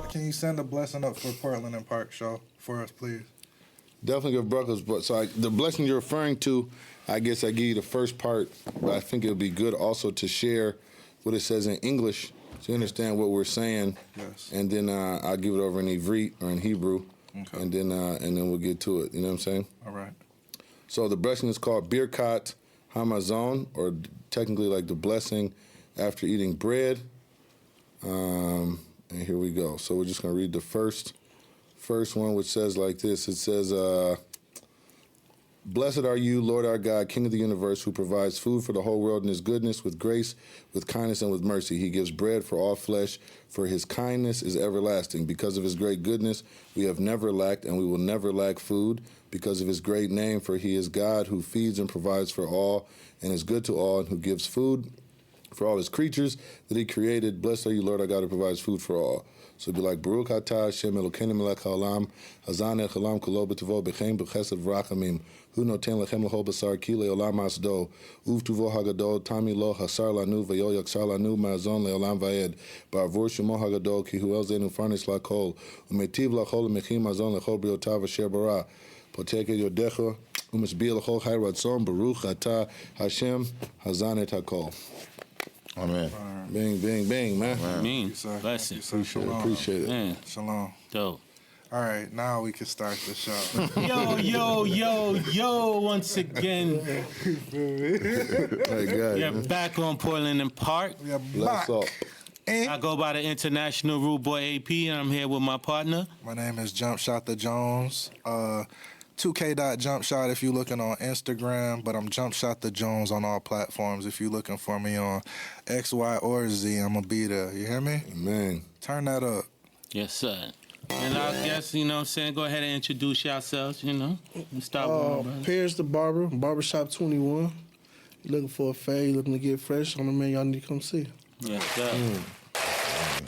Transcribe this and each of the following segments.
Can you send a blessing up for Portland and Park show for us, please? Definitely give brothers, but the blessing you're referring to, I guess I give you the first part, but I think it would be good also to share what it says in English so you understand what we're saying. Yes. And then I'll give it over in Ivrit or in Hebrew, okay. and then we'll get to it. You know what I'm saying? All right. So the blessing is called Birkat Hamazon, or technically like the blessing after eating bread. And here we go. So we're just going to read the first one, which says like this. It says, Blessed are you, Lord our God, King of the universe, who provides food for the whole world in his goodness, with grace, with kindness, and with mercy. He gives bread for all flesh, for his kindness is everlasting. Because of his great goodness, we have never lacked, and we will never lack food. Because of his great name, for he is God who feeds and provides for all, and is good to all, and who gives food for all his creatures that he created. Blessed are you, Lord our God, who provides food for all. So it'd be like, Baruch atah Hashem Elokeinu melech haolam, hazan ech haolam kolo b'tevo b'chem b'chesed v'rachamim, hu noten lechem l'chol basar ki le'olam hasdo, uvtuvo hagadol, tami lo hasar lanu v'yo yaksar lanu ma'azon le'olam va'ed, ba'avur shemo hagadol ki hu el zenu farnish lakol, umetiv lachol mechim mazon lechol briotav asher bara, poteke yodecha, u'misbih lechol chai ratzon, Baruch atah Hashem hazan et hakol. Amen. Bing, bing, bing, man. Amen. Blessing. Appreciate it. Man. Shalom. Dope. All right, now we can start the show. Yo, once again. We're back on Portland and Park. We are back. I go by the International Rude Boy AP, and I'm here with my partner. My name is Jump Shot the Jones. 2K.jumpshot if you're looking on Instagram, but I'm Jump Shot the Jones on all platforms. If you're looking for me on X, Y, or Z, I'm going to be there. You hear me? Man. Turn that up. Yes, sir. And I guess, you know what I'm saying, go ahead and introduce yourselves, you know. Start with Paris the barber, barbershop 21. You looking for a fade, looking to get fresh on the man, y'all need to come see. Yes, sir.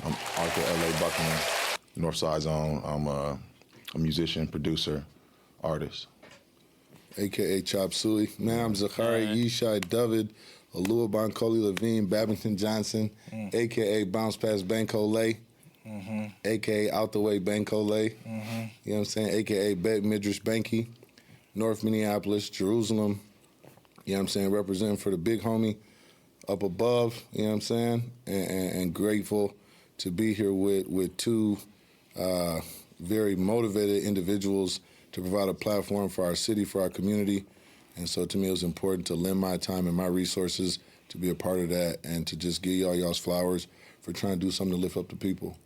I'm Arthur L.A. Buckner, Northside Zone. I'm a musician, producer, artist. A.K.A. Chop Suey. Man, I'm Zachary Yishai David, Alua Bankoli Levine, Babington Johnson, A.K.A. Bounce Pass Banco Lay, A.K.A. Out the Way Banco Lay, you know what I'm saying, A.K.A. Bet Midrash Banky, North Minneapolis, Jerusalem, you know what I'm saying, representing for the big homie up above, you know what I'm saying, and grateful to be here with two very motivated individuals to provide a platform for our city, for our community. And so to me, it was important to lend my time and my resources to be a part of that and to just give y'all's flowers for trying to do something to lift up the people.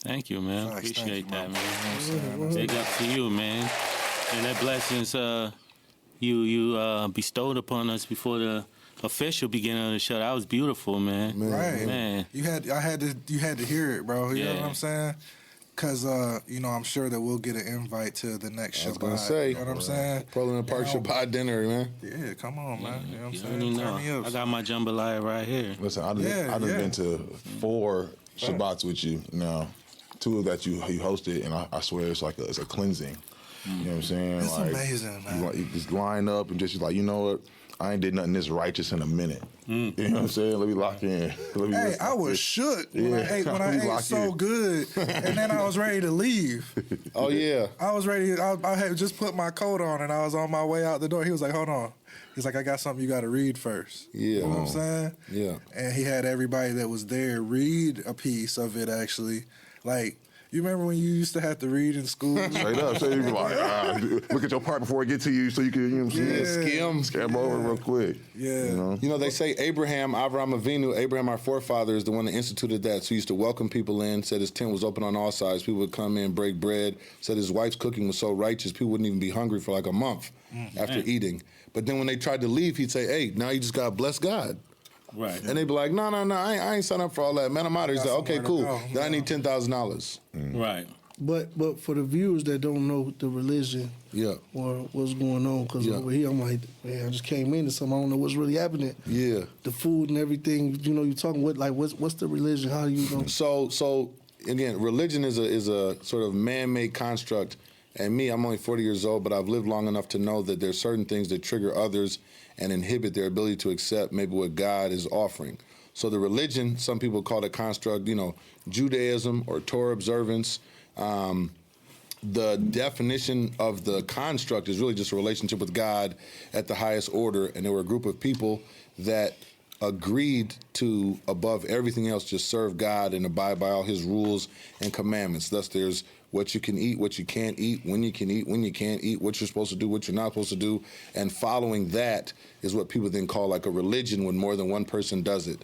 Thank you, man. Thanks, Appreciate thank you, that, man. man. Big up to you, man. And that blessings you bestowed upon us before the official beginning of the show. That was beautiful, man. Right. Man. You had to hear it, bro. You know what I'm saying? Because, I'm sure that we'll get an invite to the next Shabbat. I was going to say. You know what I'm saying? Portland and Park Shabbat dinner, man. Yeah, come on, man. You know what I'm You saying? already Turn me know. up. I got my jambalaya right here. Listen, I've been to 4 Shabbats with you now. 2 that you hosted, and I swear it's a cleansing. You know what I'm saying? It's amazing, man. You just line up and just like, you know what? I ain't did nothing this righteous in a minute. You know what I'm saying? Let me lock in. Hey, I was shook when I ate so good, and then I was ready to leave. Oh, yeah. I was ready. I had just put my coat on, and I was on my way out the door. He was like, hold on. He's like, I got something you got to read first. Yeah. You know what I'm saying? Yeah. And he had everybody that was there read a piece of it, actually. Like, you remember when you used to have to read in school? Straight up. So you be like, look at your part before it get to you so you can, you know what I'm saying? Skim over real quick. Yeah. You know, they say Abraham Avinu, Abraham, our forefather, is the one that instituted that. So he used to welcome people in, said his tent was open on all sides. People would come in, break bread. Said his wife's cooking was so righteous, people wouldn't even be hungry for like a month after eating. But then when they tried to leave, he'd say, hey, now you just got to bless God. Right. And they'd be like, no, I ain't signed up for all that. Man, I'm out of here. He's like, okay, cool. Then I need $10,000. Right. But for the viewers that don't know the religion or what's going on, because over here I'm like, man, I just came into something, I don't know what's really happening. Yeah. The food and everything, you know, you're talking what's the religion? How do you know? So again, religion is a sort of man-made construct And me, I'm only 40 years old, but I've lived long enough to know that there's certain things that trigger others and inhibit their ability to accept maybe what God is offering. So the religion, some people call it construct, Judaism or Torah observance. The definition of the construct is really just a relationship with God at the highest order, and there were a group of people that agreed to, above everything else, just serve God and abide by all his rules and commandments. Thus, there's what you can eat, what you can't eat, when you can eat, when you can't eat, what you're supposed to do, what you're not supposed to do, and following that is what people then call like a religion when more than one person does it.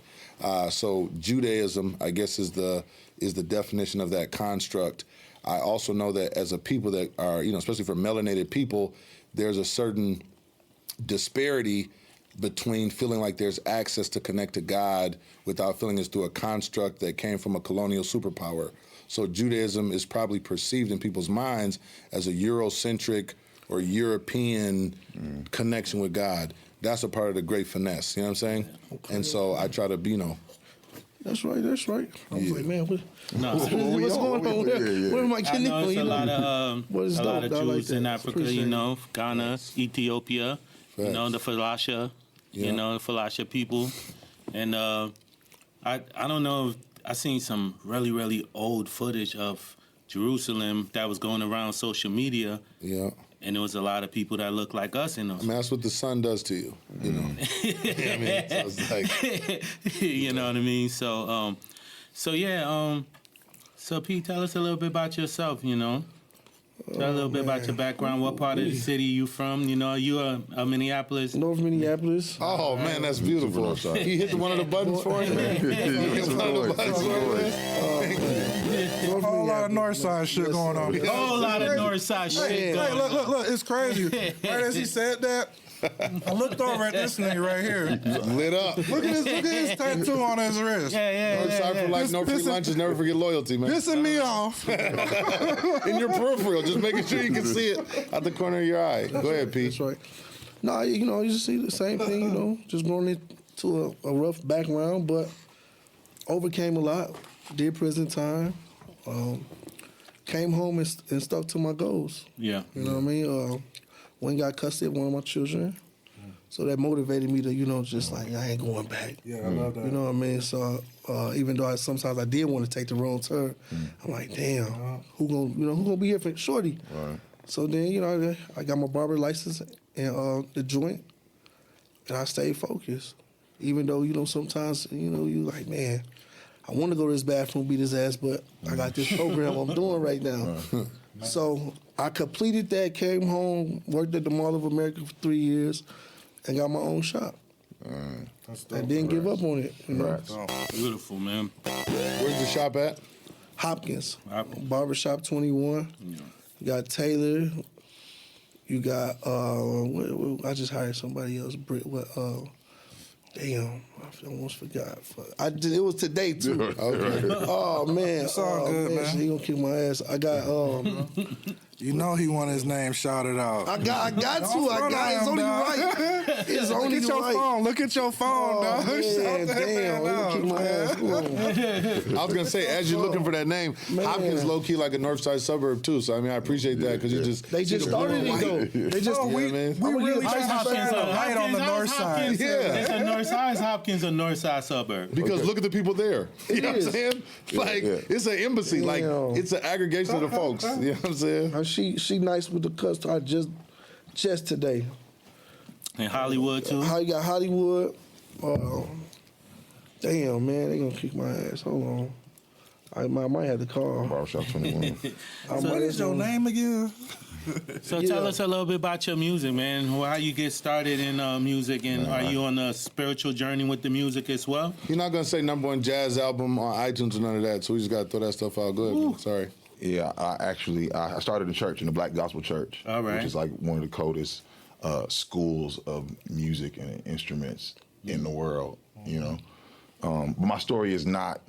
So Judaism, I guess, is the definition of that construct. I also know that as a people that are, especially for melanated people, there's a certain disparity between feeling like there's access to connect to God without feeling it's through a construct that came from a colonial superpower. So Judaism is probably perceived in people's minds as a Eurocentric or European connection with God. That's a part of the great finesse, you know what I'm saying? Okay. And so I try to be, That's right. I was like, man, what's going on? Yeah. What am I getting I know it's a lot of Jews like in Africa, Ghana, Ethiopia, the Falasha, the Falasha people. And I don't know, I seen some really, really old footage of Jerusalem that was going around social media. Yeah. And there was a lot of people that look like us in those. I mean, that's what the sun does to you, you know. So it's like, you know what I mean? So, so Pete, tell us a little bit about yourself, Tell a little bit about your background. What part of the city you from? You are Minneapolis. North Minneapolis. Oh man, that's beautiful. He hit one of the buttons for him. A whole lot of north side shit going on. A whole lot of north side shit. Hey, look, it's crazy. Right as he said that, I looked over at this nigga right here. Lit up. Look at his tattoo on his wrist. North side for life, no free lunches, never forget loyalty, man. Pissing me off. In your peripheral, just making sure you can see it out the corner of your eye. Go ahead, Pete. That's right. No, you just see the same thing, just going into a rough background, but overcame a lot. Did prison time. Came home and stuck to my goals. Yeah. You know what I mean? Went and got custody of one of my children. So that motivated me to, just like, I ain't going back. Yeah, I love that. You know what I mean? So even though sometimes I did want to take the wrong turn, I'm like, damn, who gonna be here for Shorty? Right. So then, I got my barber license and the joint, and I stayed focused. Even though, sometimes, you like, man, I want to go to this bathroom, beat his ass, but I got this program I'm doing right now. So I completed that, came home, worked at the Mall of America for 3 years, and got my own shop. And didn't give up on it. Beautiful, man. Where's the shop at? Hopkins. Barbershop 21. Yeah. You got Taylor. You got, I just hired somebody else. Damn, I almost forgot. It was today, too. Okay. Oh, man. It's all good, man. He gonna kick my ass. I got, he want his name shouted out. I got to. It's only right. It's only right. Look at your phone, dog. Man, damn. He gonna kick my ass. I was going to say, as you're looking for that name, Hopkins low-key like a north side suburb, too. So, I appreciate that because you just... They just started it, though. They just... we really trying to shine a light on the north side. It's a north side. Hopkins a north side suburb. Because look at the people there. You know what I'm saying? Like, it's an embassy. Like, it's an aggregation of the folks. You know what I'm saying? She nice with the customer just today. In Hollywood, too? You got Hollywood. Damn, man, they gonna kick my ass. Hold on. I might have to call. Barbershop 21. What is your name again? So tell us a little bit about your music, man. How you get started in music, and are you on a spiritual journey with the music as well? You're not going to say #1 jazz album on iTunes or none of that, so we just got to throw that stuff out. Good. Sorry. Yeah, I started in church, in the Black Gospel Church. All right. Which is like one of the coldest schools of music and instruments in the world, But my story is not